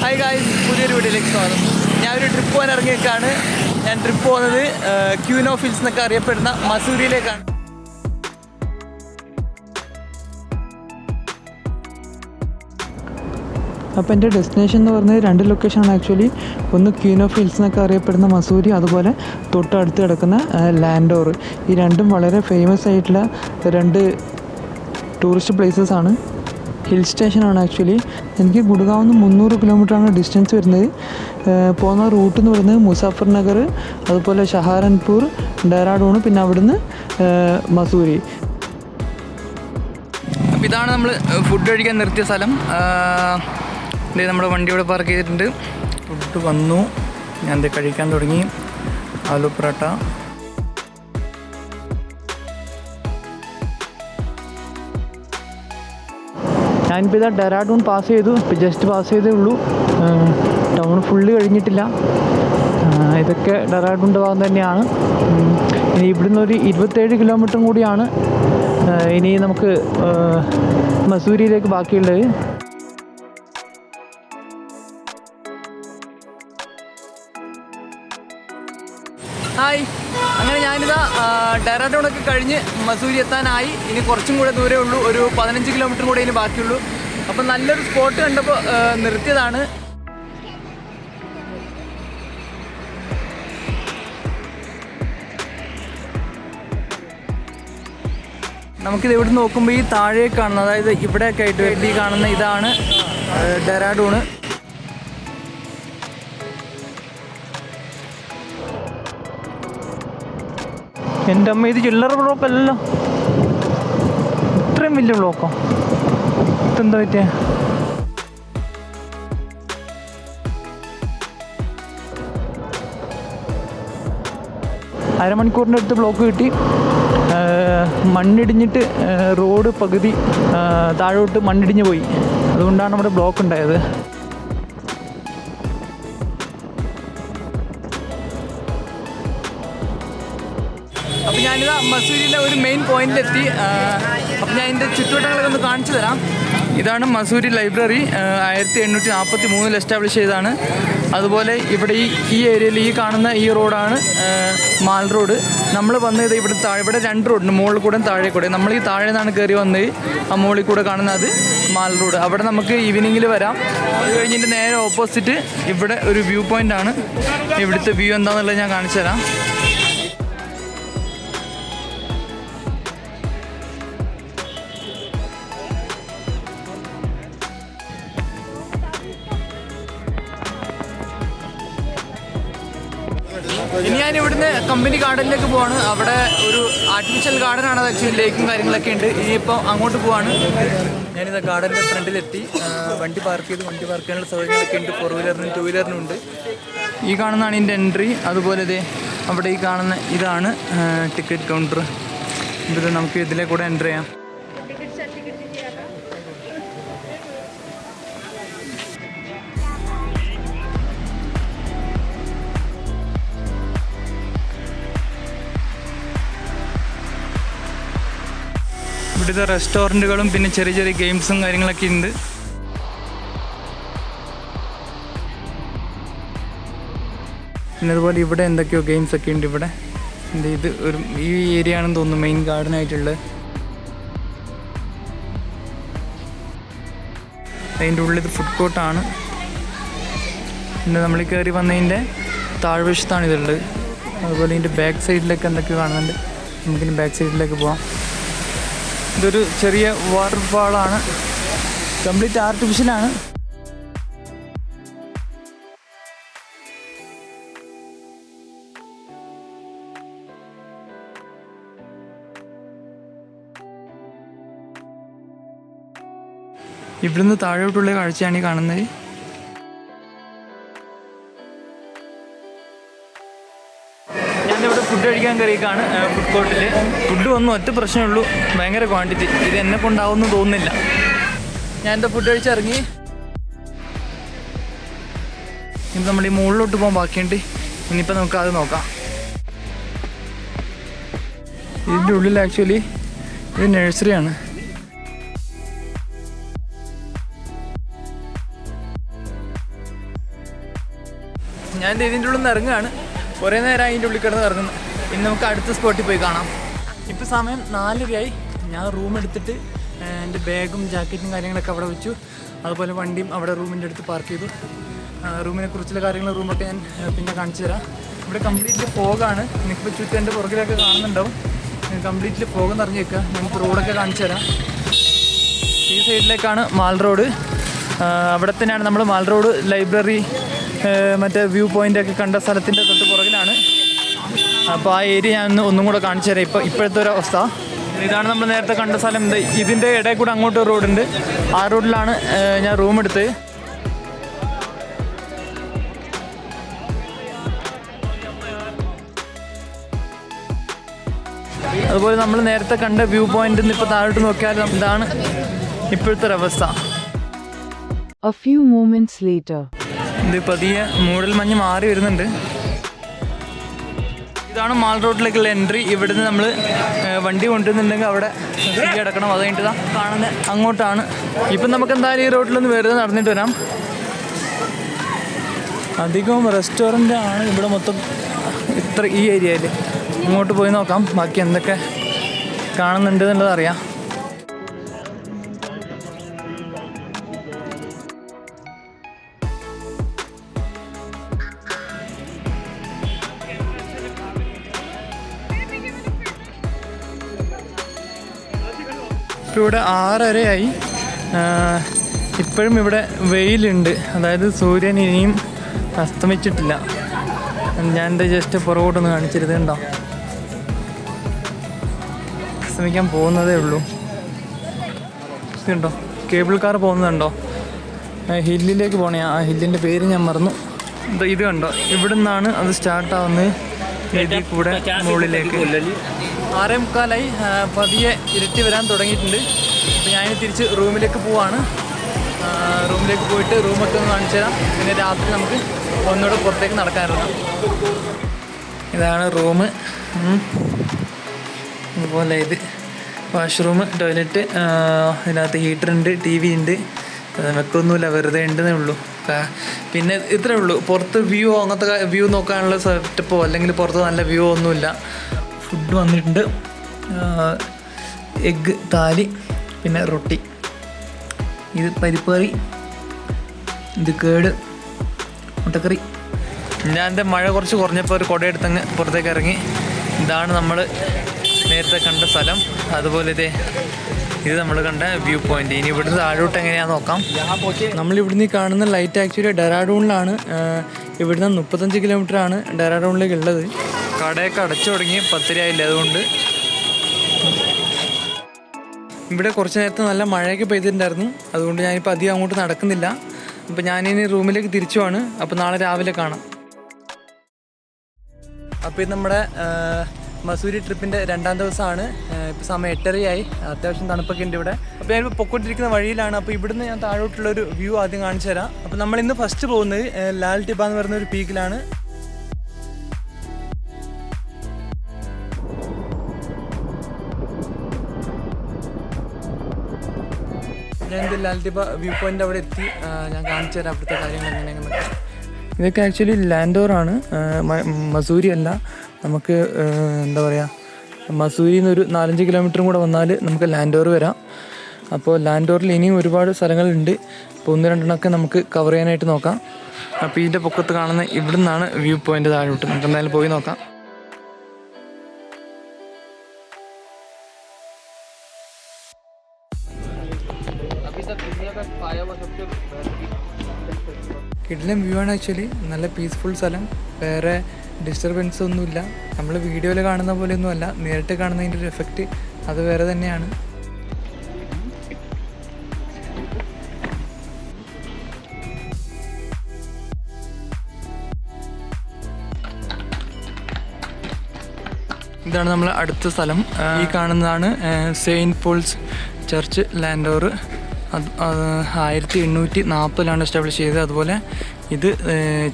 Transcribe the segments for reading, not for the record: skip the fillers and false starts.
Hi guys, പുതിയൊരു വീഡിയോയിലേക്ക് സ്വാഗതം. ഞാനൊരു ട്രിപ്പ് പോകാൻ ഇറങ്ങിയേക്കാണ്. ഞാൻ ട്രിപ്പ് പോകുന്നത് ക്യൂൻ ഓഫ് ഹിൽസ് എന്നൊക്കെ അറിയപ്പെടുന്ന മസൂരിയിലേക്കാണ്. അപ്പോൾ എൻ്റെ ഡെസ്റ്റിനേഷൻ എന്ന് പറയുന്നത് 2 ലൊക്കേഷനാണ് ആക്ച്വലി. ഒന്ന് ക്യൂൻ ഓഫ് ഹിൽസ് എന്നൊക്കെ അറിയപ്പെടുന്ന മസൂരി, അതുപോലെ തൊട്ടടുത്ത് കിടക്കുന്ന ലാൻഡോർ. ഈ രണ്ടും വളരെ ഫേമസ് ആയിട്ടുള്ള 2 ടൂറിസ്റ്റ് പ്ലേസസ് ആണ്. ഹിൽ സ്റ്റേഷനാണ് ആക്ച്വലി. എനിക്ക് ഗുഡ്ഗാവിൽ നിന്ന് 300 കിലോമീറ്ററാണ് ഡിസ്റ്റൻസ് വരുന്നത്. പോകുന്ന റൂട്ട് എന്ന് പറയുന്നത് മുസാഫർ നഗർ, അതുപോലെ ഷഹാരൻപൂർ, ഡെറാഡൂൺ, പിന്നെ അവിടുന്ന് മസൂരി. അപ്പോൾ ഇതാണ് നമ്മൾ ഫുഡ് കഴിക്കാൻ നിർത്തിയ സ്ഥലം. നമ്മുടെ വണ്ടി ഇവിടെ പാർക്ക് ചെയ്തിട്ടുണ്ട്. ഫുഡ് വന്നു, ഞാൻ ഇത് കഴിക്കാൻ തുടങ്ങി. ആലു പൊറോട്ട, ഞാനിപ്പോൾ ഇതാ ഡെറാഡൂൺ പാസ് ചെയ്തു. ഇപ്പോൾ ജസ്റ്റ് പാസ് ചെയ്തേ ഉള്ളൂ. ടൗൺ ഫുള്ള് കഴിഞ്ഞിട്ടില്ല. ഇതൊക്കെ ഡെറാഡൂണിൻ്റെ ഭാഗം തന്നെയാണ്. ഇനി ഇവിടുന്ന് ഒരു 27 കിലോമീറ്ററും കൂടിയാണ് ഇനി നമുക്ക് മസൂരിയിലേക്ക് ബാക്കിയുള്ളത്. ഹായ്, അങ്ങനെ ഞാനിതാ ഡെറാഡൂണൊക്കെ കഴിഞ്ഞ് മസൂരി എത്താനായി. ഇനി കുറച്ചും കൂടെ ദൂരമേ ഉള്ളൂ, ഒരു 15 കിലോമീറ്റർ കൂടെ ഇനി ബാക്കിയുള്ളൂ. അപ്പം നല്ലൊരു സ്പോട്ട് കണ്ടപ്പോൾ നിർത്തിയതാണ്. നമുക്കിത് ഇവിടെ നോക്കുമ്പോൾ ഈ താഴെ കാണുന്ന, അതായത് ഇവിടെയൊക്കെ ആയിട്ട് വേണ്ടി കാണുന്ന ഇതാണ് ഡെറാഡൂണ്. എൻ്റെ അമ്മ, ഇത് ചില്ലറ ബ്ലോക്കല്ലല്ലോ, ഇത്രയും വലിയ ബ്ലോക്കോ? ഇതെന്താ പറ്റിയ? അരമണിക്കൂറിൻ്റെ അടുത്ത് ബ്ലോക്ക് കിട്ടി. മണ്ണിടിഞ്ഞിട്ട് റോഡ് പകുതി താഴോട്ട് മണ്ണിടിഞ്ഞ് പോയി. അതുകൊണ്ടാണ് നമ്മുടെ ബ്ലോക്ക് ഉണ്ടായത്. അപ്പം ഞാനിതാ മസൂരിയിലെ ഒരു മെയിൻ പോയിന്റിലെത്തി. അപ്പം ഞാൻ ഇതിൻ്റെ ചുറ്റുവട്ടങ്ങളൊക്കെ ഒന്ന് കാണിച്ചു തരാം. ഇതാണ് മസൂരി ലൈബ്രറി. 1843 എസ്റ്റാബ്ലിഷ് ചെയ്തതാണ്. അതുപോലെ ഇവിടെ ഈ ഏരിയയിൽ ഈ കാണുന്ന ഈ റോഡാണ് മാൽ റോഡ്. നമ്മൾ വന്നത് ഇവിടെ ഇവിടെ 2 റോഡുണ്ട്, മുകളിൽ കൂടെ താഴെ കൂടെ. നമ്മൾ ഈ താഴെ നിന്നാണ് കയറി വന്നത്. ആ മുകളിൽ കൂടെ കാണുന്നത് മാൽ റോഡ്. അവിടെ നമുക്ക് ഈവനിങ്ങിൽ വരാം. അത് കഴിഞ്ഞിട്ട് നേരെ ഓപ്പോസിറ്റ് ഇവിടെ ഒരു വ്യൂ പോയിൻ്റാണ്. ഇവിടുത്തെ വ്യൂ എന്താണെന്നുള്ളത് ഞാൻ കാണിച്ചു തരാം. ഇനി ഞാൻ ഇവിടുന്ന് കമ്പനി ഗാർഡനിലേക്ക് പോവാണ്. അവിടെ ഒരു ആർട്ടിഫിഷ്യൽ ഗാർഡനാണ്, അത് ആക്ച്വലി ലേക്കും കാര്യങ്ങളൊക്കെ ഉണ്ട്. ഇനിയിപ്പോൾ അങ്ങോട്ട് പോവാണ്. ഞാനിത് ഗാർഡൻ്റെ ഫ്രണ്ടിലെത്തി. വണ്ടി പാർക്ക് ചെയ്ത്, വണ്ടി പാർക്ക് ചെയ്യാനുള്ള സൗകര്യങ്ങളൊക്കെ ഉണ്ട്. 4 വീലറിനും 2 വീലറിനും ഉണ്ട്. ഈ കാണുന്നതാണ് ഇതിൻ്റെ എൻട്രി. അതുപോലെ അവിടെ ഈ കാണുന്ന ഇതാണ് ടിക്കറ്റ് കൗണ്ടർ. ഇത് നമുക്ക് ഇതിലെ കൂടെ എൻ്റർ ചെയ്യാം. ഇവിടുത്തെ റെസ്റ്റോറൻറ്റുകളും പിന്നെ ചെറിയ ചെറിയ ഗെയിംസും കാര്യങ്ങളൊക്കെ ഉണ്ട്. പിന്നെ അതുപോലെ ഇവിടെ എന്തൊക്കെയോ ഗെയിംസൊക്കെ ഉണ്ട്. ഇവിടെ ഇത് ഒരു ഈ ഏരിയ ആണെന്ന് തോന്നുന്നു മെയിൻ ഗാർഡനായിട്ടുള്ളത്. അതിൻ്റെ ഉള്ളിൽ ഫുഡ് കോർട്ടാണ്. പിന്നെ നമ്മൾ കയറി വന്നതിൻ്റെ താഴ്വശത്താണ് ഇതുള്ളത്. അതുപോലെ ഇതിൻ്റെ ബാക്ക് സൈഡിലൊക്കെ എന്തൊക്കെയോ കാണുന്നുണ്ട്. നമുക്കിനി ബാക്ക് സൈഡിലേക്ക് പോവാം. ഇതൊരു ചെറിയ വാട്ടർഫാളാണ്, കംപ്ലീറ്റ് ആർട്ടിഫിഷ്യലാണ്. ഇവിടുന്ന് താഴോട്ടുള്ള കാഴ്ചയാണ് ഈ കാണുന്നത്. ഞാനിവിടെ ഫുഡ് കഴിക്കാൻ കയറിയേക്കാണ് ഫുഡ് കോർട്ടിൽ. ഫുഡ് വന്നു, ഒറ്റ പ്രശ്നമേ ഉള്ളൂ, ഭയങ്കര ക്വാണ്ടിറ്റി. ഇത് എന്നെ കൊണ്ടാവുമെന്ന് തോന്നുന്നില്ല. ഞാൻ എന്താ ഫുഡ് കഴിച്ചിറങ്ങി. ഇനി നമ്മൾ ഈ മുകളിലോട്ട് പോകാൻ ബാക്കിയുണ്ട്. ഇനിയിപ്പോൾ നമുക്ക് അത് നോക്കാം. ഇതിൻ്റെ ഉള്ളിൽ ആക്ച്വലി ഇത് നഴ്സറിയാണ്. ഞാൻ ഇതിൻ്റെ ഉള്ളിൽ നിന്ന് ഇറങ്ങുകയാണ്. കുറേ നേരം അതിൻ്റെ ഉള്ളിൽ കിടന്ന് ഇറങ്ങുന്നു. ഇനി നമുക്ക് അടുത്ത സ്പോട്ടിൽ പോയി കാണാം. ഇപ്പോൾ സമയം 4:30. ഞാൻ റൂം എടുത്തിട്ട് എൻ്റെ ബാഗും ജാക്കറ്റും കാര്യങ്ങളൊക്കെ അവിടെ വെച്ചു. അതുപോലെ വണ്ടിയും അവിടെ റൂമിൻ്റെ അടുത്ത് പാർക്ക് ചെയ്തു. റൂമിനെ കുറിച്ചുള്ള കാര്യങ്ങൾ റൂമൊക്കെ ഞാൻ പിന്നെ കാണിച്ചു തരാം. ഇവിടെ കംപ്ലീറ്റ്ലി ഫോഗാണ്. എനിക്കിപ്പോൾ ചുറ്റും എൻ്റെ പുറകിലൊക്കെ കാണുന്നുണ്ടാവും. കംപ്ലീറ്റ്ലി ഫോഗ് നിറഞ്ഞ് വെക്കുക. നമുക്ക് റോഡൊക്കെ കാണിച്ചു തരാം. ഈ സൈഡിലേക്കാണ് മാൾ റോഡ്. അവിടെ തന്നെയാണ് നമ്മൾ മാൾ റോഡ് ലൈബ്രറി മറ്റേ വ്യൂ പോയിൻ്റൊക്കെ കണ്ട സ്ഥലത്തിൻ്റെ തൊട്ട് പുറകിലാണ്. അപ്പോൾ ആ ഏരിയ ഞാൻ ഒന്നും കൂടെ കാണിച്ചു തരാം. ഇപ്പോഴത്തെ ഒരു അവസ്ഥ ഇതാണ്. നമ്മൾ നേരത്തെ കണ്ട സ്ഥലം. ഇതിൻ്റെ ഇടയിൽ കൂടെ അങ്ങോട്ട് റോഡുണ്ട്. ആ റോഡിലാണ് ഞാൻ റൂം എടുത്തത്. അതുപോലെ നമ്മൾ നേരത്തെ കണ്ട വ്യൂ പോയിന്റിൽ നിന്ന് ഇപ്പോൾ താഴോട്ട് നോക്കിയാൽ ഇതാണ് ഇപ്പോഴത്തെ ഒരവസ്ഥ. A few moments later. ഇത് പതിയെ മൂടൽ മഞ്ഞ് മാറി വരുന്നുണ്ട്. ഇതാണ് മാൾ റോഡിലേക്കുള്ള എൻട്രി. ഇവിടുന്ന് നമ്മൾ വണ്ടി കൊണ്ടുവരുന്നുണ്ടെങ്കിൽ അവിടെ ഫ്രീ അടക്കണം. അത് കഴിഞ്ഞിട്ട് കാണുന്നത് അങ്ങോട്ടാണ്. ഇപ്പം നമുക്ക് എന്തായാലും ഈ റോഡിലൊന്ന് വെറുതെ നടന്നിട്ട് വരാം. അധികവും റെസ്റ്റോറൻ്റ് ആണ് ഇവിടെ മൊത്തം ഈ ഏരിയയിൽ. അങ്ങോട്ട് പോയി നോക്കാം ബാക്കി എന്തൊക്കെ കാണുന്നുണ്ട് എന്നുള്ളത് അറിയാം. ഇപ്പോൾ ഇവിടെ 6:30 ഇപ്പോഴും ഇവിടെ വെയിലുണ്ട്. അതായത് സൂര്യൻ ഇനിയും അസ്തമിച്ചിട്ടില്ല. ഞാൻ എൻ്റെ ജസ്റ്റ് പുറകോട്ടൊന്ന് കാണിച്ചിരുന്നുണ്ടോ, അസ്തമിക്കാൻ പോകുന്നതേ ഉള്ളൂ. ഇതുണ്ടോ കേബിൾ കാർ പോകുന്നതുണ്ടോ? ഹില്ലിലേക്ക് പോകണേ. ആ ഹില്ലിൻ്റെ പേര് ഞാൻ മറന്നു. ഇത് കണ്ടോ, ഇവിടെ നിന്നാണ് അത് സ്റ്റാർട്ടാവുന്നത്. ഇതിൽ കൂടെ മുകളിലേക്ക് 6:45 പതിയെ ഇരുട്ടി വരാൻ തുടങ്ങിയിട്ടുണ്ട്. അപ്പോൾ ഞാൻ തിരിച്ച് റൂമിലേക്ക് പോവാണ്. റൂമിലേക്ക് പോയിട്ട് റൂമൊക്കെ ഒന്ന് കാണിച്ചു തരാം. പിന്നെ രാത്രി നമുക്ക് ഒന്നുകൂടെ പുറത്തേക്ക് നടക്കാനിറങ്ങാം. ഇതാണ് റൂം. അതുപോലെ ഇത് വാഷ്റൂം, ടോയ്ലറ്റ്, ഇതിനകത്ത് ഹീറ്ററുണ്ട്, TV ഉണ്ട്. വെക്കൊന്നുമില്ല, വെറുതെ ഉണ്ടെന്നേ ഉള്ളൂ. പിന്നെ ഇത്രേ ഉള്ളൂ. പുറത്ത് വ്യൂ, അങ്ങനത്തെ വ്യൂ നോക്കാനുള്ള സെറ്റപ്പോ അല്ലെങ്കിൽ പുറത്ത് നല്ല വ്യൂ ഒന്നുമില്ല. ഫുഡ് വന്നിട്ടുണ്ട്. എഗ്ഗ് താലി, പിന്നെ റൊട്ടി, ഇത് പരിപ്പ് കറി, ഇത് കേട്, മുട്ടക്കറി. ഞാൻ എൻ്റെ മഴ കുറച്ച് കുറഞ്ഞപ്പോൾ ഒരു കുടയെടുത്തങ്ങ് പുറത്തേക്ക് ഇറങ്ങി. ഇതാണ് നമ്മൾ നേരത്തെ കണ്ട സ്ഥലം. അതുപോലെ ഇത് നമ്മൾ കണ്ട വ്യൂ പോയിന്റ്. ഇനി ഇവിടുന്ന് താഴോട്ട് എങ്ങനെയാണെന്ന് നോക്കാം. നമ്മളിവിടുന്ന് കാണുന്ന ലൈറ്റ് ആക്ച്വലി ഡെറാഡൂണിലാണ്. ഇവിടുന്ന് 35 കിലോമീറ്ററാണ് ഡെറാഡൂണിലേക്ക് ഉള്ളത്. കടയൊക്കെ അടച്ചു തുടങ്ങി, 10:30 ആയില്ല. അതുകൊണ്ട് ഇവിടെ കുറച്ച് നേരത്തെ നല്ല മഴയൊക്കെ പെയ്തിട്ടുണ്ടായിരുന്നു. അതുകൊണ്ട് ഞാനിപ്പോൾ അധികം അങ്ങോട്ട് നടക്കുന്നില്ല. അപ്പോൾ ഞാനിനി റൂമിലേക്ക് തിരിച്ചു പോവാണ്. അപ്പോൾ നാളെ രാവിലെ കാണാം. അപ്പോൾ ഇത് നമ്മുടെ മസൂരി ട്രിപ്പിൻ്റെ 2ാം ദിവസമാണ്. ഇപ്പോൾ സമയം 8:30 അത്യാവശ്യം തണുപ്പൊക്കെ ഉണ്ട് ഇവിടെ. അപ്പോൾ ഞാനിപ്പോൾ പൊക്കോണ്ടിരിക്കുന്ന വഴിയിലാണ്. അപ്പോൾ ഇവിടുന്ന് ഞാൻ താഴോട്ടുള്ളൊരു വ്യൂ ആദ്യം കാണിച്ചു തരാം. അപ്പോൾ നമ്മളിന്ന് ഫസ്റ്റ് പോകുന്നത് ലാൽ ടിബ എന്ന് പറയുന്ന ഒരു പീക്കിലാണ്. ഞാൻ ലാൽ ടിബ വ്യൂ പോയിൻ്റ് അവിടെ എത്തി. ഞാൻ കാണിച്ചു തരാം അവിടുത്തെ കാര്യങ്ങൾ എങ്ങനെയാണെന്ന്. ഇതൊക്കെ ആക്ച്വലി ലാൻഡോറാണ്, മസൂരി അല്ല. നമുക്ക് എന്താ പറയുക, മസൂരിയിൽ നിന്ന് ഒരു 4-5 കിലോമീറ്ററും കൂടെ വന്നാൽ നമുക്ക് ലാൻഡോർ വരാം. അപ്പോൾ ലാൻഡോറിൽ ഇനിയും ഒരുപാട് സ്ഥലങ്ങളുണ്ട്. അപ്പോൾ 1-2 നമുക്ക് കവർ ചെയ്യാനായിട്ട് നോക്കാം. അപ്പോൾ ഇതിൻ്റെ പൊക്കത്ത് കാണുന്ന ഇവിടെ നിന്നാണ് വ്യൂ പോയിൻ്റ് താഴോട്ട്. നമുക്ക് എന്തായാലും പോയി നോക്കാം. കിടിലൻ വ്യൂ ആണ് ആക്ച്വലി. നല്ല പീസ്ഫുൾ സ്ഥലം, വേറെ ഡിസ്റ്റർബൻസ് ഒന്നുമില്ല. നമ്മൾ വീഡിയോയിൽ കാണുന്ന പോലെയൊന്നും അല്ല, നേരിട്ട് കാണുന്നതിൻ്റെ ഒരു എഫക്റ്റ് അത് വേറെ തന്നെയാണ്. ഇതാണ് നമ്മൾ അടുത്ത സ്ഥലം. ഈ കാണുന്നതാണ് സെയിൻറ്റ് പോൾസ് ചർച്ച് ലാൻഡോർ. അത് 1840 എസ്റ്റാബ്ലിഷ് ചെയ്തത്. അതുപോലെ ഇത്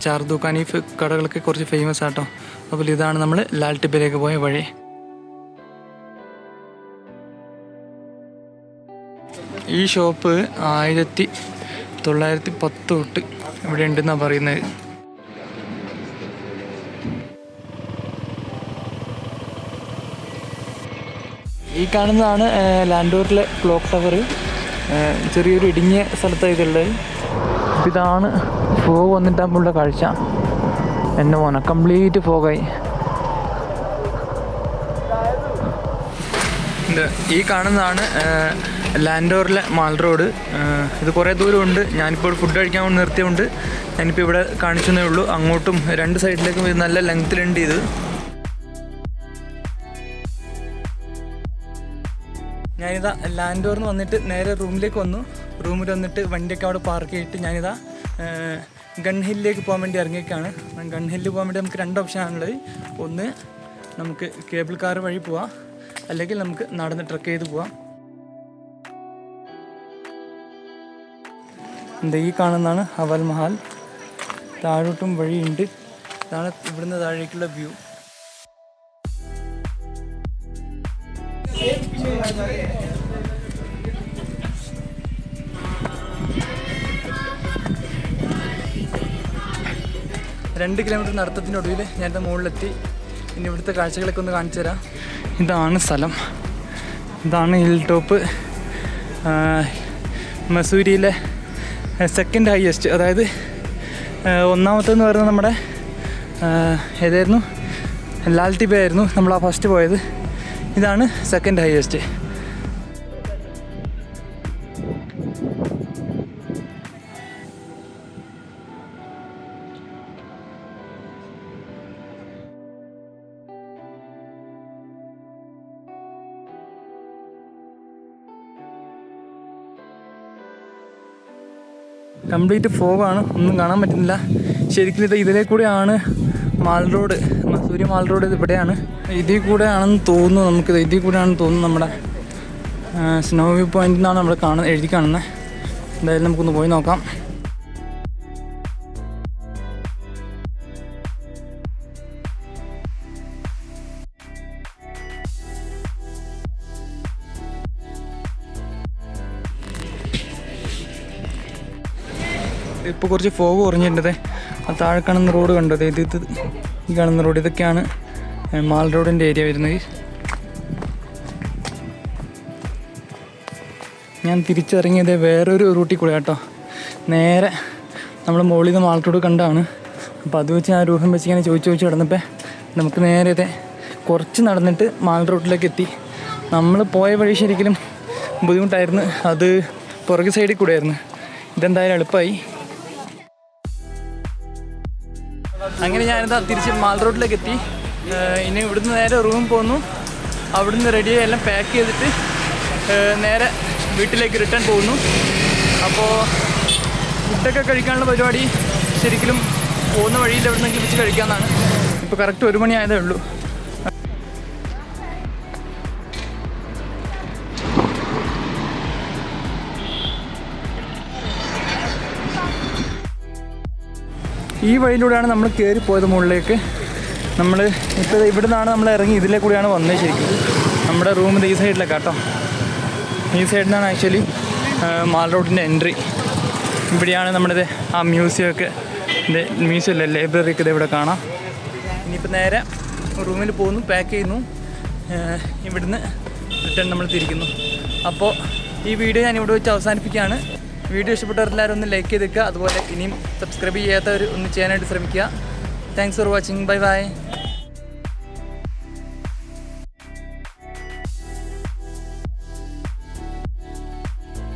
ചാർദുഖാനി കടകളൊക്കെ കുറച്ച് ഫേമസ് ആട്ടോ. അതുപോലെ ഇതാണ് നമ്മൾ ലാൽ ടിബയിലേക്ക് പോയ വഴി. ഈ ഷോപ്പ് 1910 തൊട്ട് ഇവിടെ ഉണ്ടെന്നാണ് പറയുന്നത്. ഈ കാണുന്നതാണ് ലാൻഡോറിലെ ക്ലോക്ക് ടവർ. ചെറിയൊരു ഇടുങ്ങിയ സ്ഥലത്തായിട്ട് ഉള്ളത്. ഇതാണ് ഫോഗ് വന്നിട്ടാകുമ്പോഴുള്ള കാഴ്ച. എന്നെ മോനെ കംപ്ലീറ്റ് ഫോഗായി. ഈ കാണുന്നതാണ് ലാൻഡോറിലെ മാൾ റോഡ്. ഇത് കുറേ ദൂരമുണ്ട്. ഞാനിപ്പോൾ ഫുഡ് കഴിക്കാൻ വേണ്ടി നിർത്തിയുണ്ട്. ഞാനിപ്പോൾ ഇവിടെ കാണിച്ചതേ ഉള്ളൂ. അങ്ങോട്ടും രണ്ട് സൈഡിലേക്കും ഇത് നല്ല ലെങ്ത്തിലുണ്ട്. ഇത് ഞാനിതാ ലാൻഡോറിന് വന്നിട്ട് നേരെ റൂമിലേക്ക് വന്നു. റൂമിൽ വന്നിട്ട് വണ്ടിയൊക്കെ അവിടെ പാർക്ക് ചെയ്തിട്ട് ഞാനിതാ ഗൺ ഹില്ലിലേക്ക് പോകാൻ വേണ്ടി ഇറങ്ങിയേക്കാണ്. ഗൺ ഹില്ലിൽ പോകാൻ വേണ്ടി നമുക്ക് 2 ഓപ്ഷനാണുള്ളത്. ഒന്ന് നമുക്ക് കേബിൾ കാർ വഴി പോവാം, അല്ലെങ്കിൽ നമുക്ക് നടന്ന് ട്രക്ക് ചെയ്ത് പോവാം. ഈ കാണുന്നതാണ് ഹവൽ മഹാൽ. താഴോട്ടും വഴിയുണ്ട്. ഇതാണ് ഇവിടുന്ന് താഴേക്കുള്ള വ്യൂ. രണ്ട് കിലോമീറ്റർ നടത്തത്തിനൊടുവിൽ ഞാനിത് മുകളിലെത്തി. ഇനി ഇവിടുത്തെ കാഴ്ചകളൊക്കെ ഒന്ന് കാണിച്ചു തരാം. ഇതാണ് സ്ഥലം. ഇതാണ് ഹിൽ ടോപ്പ്. മസൂരിയിലെ സെക്കൻഡ് ഹയസ്റ്റ്, അതായത് ഒന്നാമത്തെന്ന് പറയുന്നത് നമ്മുടെ ഏതായിരുന്നു, ലാൽ ടിബ ആയിരുന്നു നമ്മൾ ആ ഫസ്റ്റ് പോയത്. ഇതാണ് സെക്കൻഡ് ഹയസ്റ്റ്. കംപ്ലീറ്റ് ഫോഗാണ്, ഒന്നും കാണാൻ പറ്റുന്നില്ല. ശരിക്കും ഇതിലേ കൂടെയാണ് mall road, Mussoorie mall road ഇവിടെയാണ്. ഇതിൽ കൂടെ ആണെന്ന് തോന്നുന്നു. നമുക്കിത് ഇതിൽ കൂടെ ആണെന്ന് തോന്നുന്നു. നമ്മുടെ സ്നോ വ്യൂ പോയിൻ്റ് എന്നാണ് നമ്മൾ എഴുതി കാണുന്നത്. എന്തായാലും നമുക്കൊന്ന് പോയി നോക്കാം. ഇപ്പോൾ കുറച്ച് ഫോഗ് കുറഞ്ഞിട്ടുണ്ട്. ആ താഴെ കാണുന്ന റോഡ് കണ്ടത്, ഈ കാണുന്ന റോഡ്, ഇതൊക്കെയാണ് മാൾ റോഡിൻ്റെ ഏരിയ വരുന്നത്. ഞാൻ തിരിച്ചിറങ്ങിയത് വേറൊരു റൂട്ടിൽ കൂടെ കേട്ടോ. നേരെ നമ്മൾ മുകളിൽ നിന്ന് മാൾ റോഡ് കണ്ടാണ്. അപ്പോൾ അത് വെച്ച് ഞാൻ രൂപം വെച്ച് ഇങ്ങനെ ചോദിച്ച് കിടന്നപ്പോൾ നമുക്ക് നേരെ കുറച്ച് നടന്നിട്ട് മാൾ റോഡിലേക്ക് എത്തി. നമ്മൾ പോയ വഴി ശരിക്കും ബുദ്ധിമുട്ടായിരുന്നു. അത് പുറകെ സൈഡിൽ കൂടെ ആയിരുന്നു. ഇതെന്തായാലും എളുപ്പമായി. അങ്ങനെ ഞാനിതാ തിരിച്ച് മാൾ റോഡിലേക്ക് എത്തി. ഇനി ഇവിടുന്ന് നേരെ റൂമിൽ പോന്നു. അവിടുന്ന് റെഡിയായി എല്ലാം പാക്ക് ചെയ്തിട്ട് നേരെ വീട്ടിലേക്ക് റിട്ടേൺ പോകുന്നു. അപ്പോൾ ഫുഡൊക്കെ കഴിക്കാനുള്ള പരിപാടി ശരിക്കും പോകുന്ന വഴിയിൽ എവിടുന്നെങ്കിലും വെച്ച് കഴിക്കാമെന്നാണ്. ഇപ്പോൾ കറക്റ്റ് 1 മണി ആയതേ ഉള്ളൂ. ഈ വഴിയിലൂടെയാണ് നമ്മൾ കയറി പോയത് മുകളിലേക്ക്. നമ്മൾ ഇപ്പോൾ ഇവിടെ നിന്നാണ് നമ്മൾ ഇറങ്ങി ഇതിലേ കൂടെയാണ് വന്നത്. ശരിക്കും നമ്മുടെ റൂമിൻ്റെ ഈ സൈഡിലേക്ക് കേട്ടോ. ഈ സൈഡിൽ നിന്നാണ് ആക്ച്വലി മാൾ റോഡിൻ്റെ എൻട്രി. ഇവിടെയാണ് നമ്മുടെ ആ മ്യൂസിയമൊക്കെ, മ്യൂസിയം അല്ലേ, ലൈബ്രറിയൊക്കെ ഇത് ഇവിടെ കാണാം. ഇനിയിപ്പോൾ നേരെ റൂമിൽ പോകുന്നു, പാക്ക് ചെയ്യുന്നു. ഇവിടുന്ന് റിട്ടേൺ നമ്മൾ തിരിക്കുന്നു. അപ്പോൾ ഈ വീഡിയോ ഞാൻ ഇവിടെ വെച്ച് അവസാനിപ്പിക്കുകയാണ്. വീഡിയോ ഇഷ്ടപ്പെട്ടവരെല്ലാവരും ഒന്ന് ലൈക്ക് ചെയ്തേക്കുക. അതുപോലെ ഇനിയും സബ്സ്ക്രൈബ് ചെയ്യാത്തവർ ഒന്ന് ചെയ്യാനായിട്ട് ശ്രമിക്കുക. Thanks for watching. Bye bye.